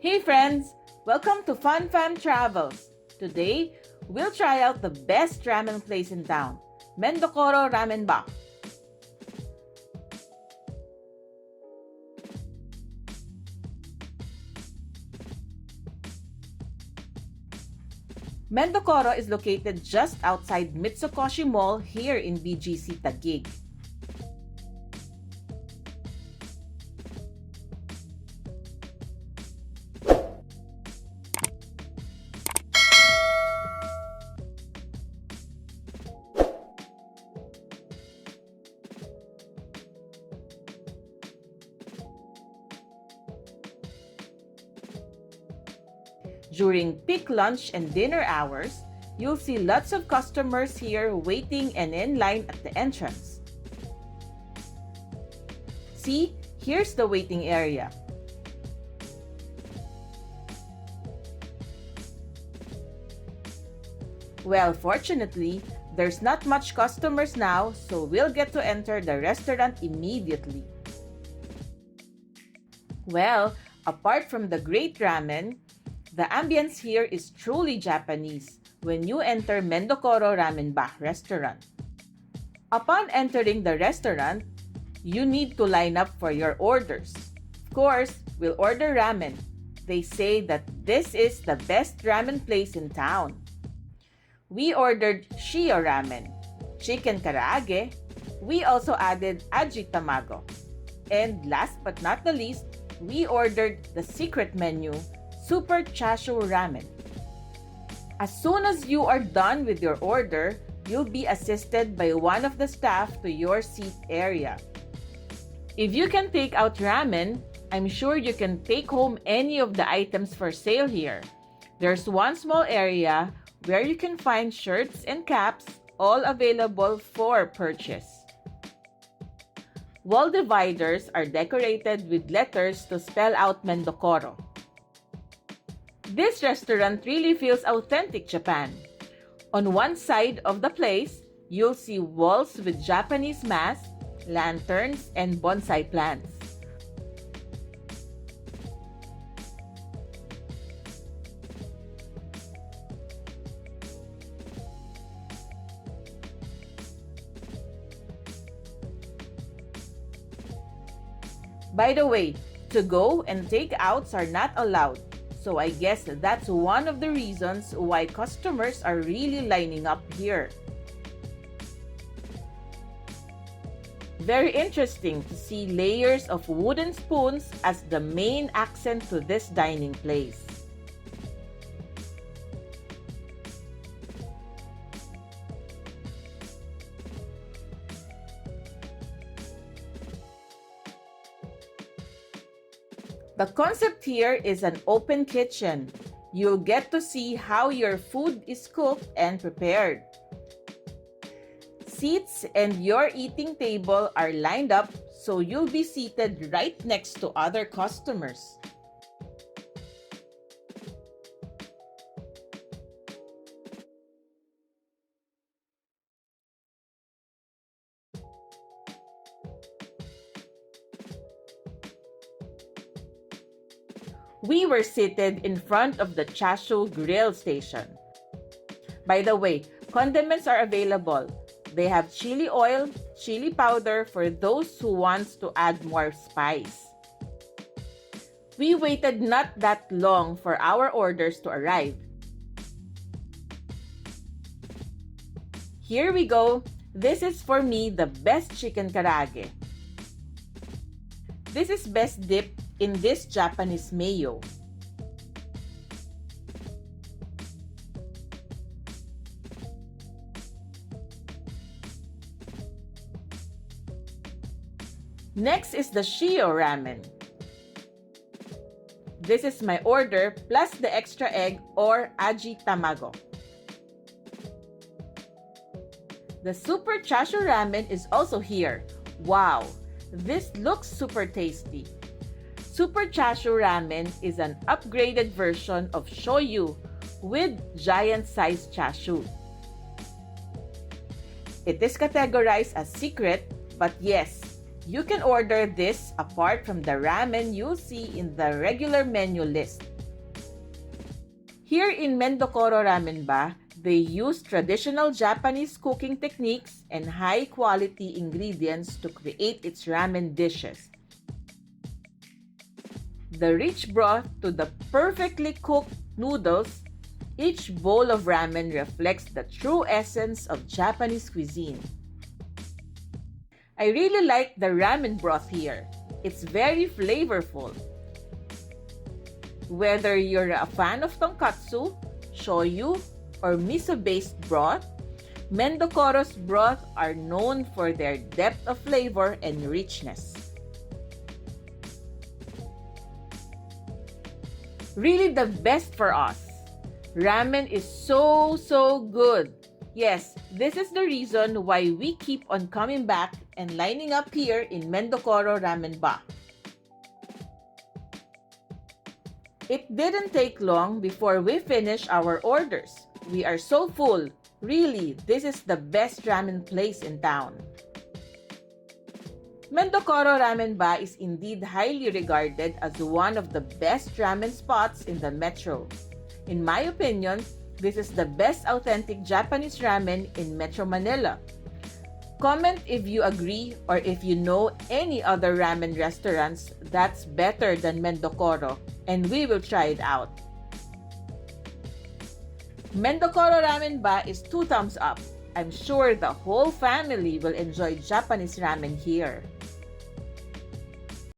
Hey friends! Welcome to Fun Fam Travels. Today, we'll try out the best ramen place in town, Mendokoro Ramen Bar. Mendokoro is located just outside Mitsukoshi Mall here in BGC Taguig. During peak lunch and dinner hours, you'll see lots of customers here waiting and in line at the entrance. See, here's the waiting area. Well, fortunately, there's not much customers now, so we'll get to enter the restaurant immediately. Well, apart from the great ramen, the ambience here is truly Japanese when you enter Mendokoro Ramen Bar restaurant. Upon entering the restaurant, you need to line up for your orders. Of course, we'll order ramen. They say that this is the best ramen place in town. We ordered Shio Ramen, chicken karaage. We also added aji tamago. And last but not the least, we ordered the secret menu, Super Chashu Ramen. As soon as you are done with your order, you'll be assisted by one of the staff to your seat area. If you can take out ramen, I'm sure you can take home any of the items for sale here. There's one small area where you can find shirts and caps, all available for purchase. Wall dividers are decorated with letters to spell out Mendokoro. This restaurant really feels authentic Japan. On one side of the place, you'll see walls with Japanese masks, lanterns, and bonsai plants. By the way, to-go and take-outs are not allowed. So I guess that's one of the reasons why customers are really lining up here. Very interesting to see layers of wooden spoons as the main accent to this dining place. The concept here is an open kitchen. You'll get to see how your food is cooked and prepared. Seats and your eating table are lined up so you'll be seated right next to other customers. We were seated in front of the Chashu grill station. By the way, condiments are available. They have chili oil, chili powder for those who wants to add more spice. We waited not that long for our orders to arrive. Here we go. This is for me the best chicken karaage. This is best dipped in this Japanese mayo. Next is the Shio Ramen. This is my order plus the extra egg or aji tamago. The Super Chashu Ramen is also here. Wow! This looks super tasty. Super Chashu Ramen is an upgraded version of shoyu with giant-sized chashu. It is categorized as secret, but yes, you can order this apart from the ramen you'll see in the regular menu list. Here in Mendokoro Ramen Ba, they use traditional Japanese cooking techniques and high-quality ingredients to create its ramen dishes. The rich broth to the perfectly cooked noodles, each bowl of ramen reflects the true essence of Japanese cuisine. I really like the ramen broth here. It's very flavorful. Whether you're a fan of tonkatsu, shoyu, or miso-based broth, Mendokoro's broth are known for their depth of flavor and richness. Really the best for us. Ramen is so good. Yes, this is the reason why we keep on coming back and lining up here in Mendokoro Ramen Ba. It didn't take long before we finished our orders. We are so full. Really, this is the best ramen place in town. Mendokoro Ramen Ba is indeed highly regarded as one of the best ramen spots in the metro. In my opinion, this is the best authentic Japanese ramen in Metro Manila. Comment if you agree or if you know any other ramen restaurants that's better than Mendokoro, and we will try it out. Mendokoro Ramen Ba is 2 thumbs up. I'm sure the whole family will enjoy Japanese ramen here.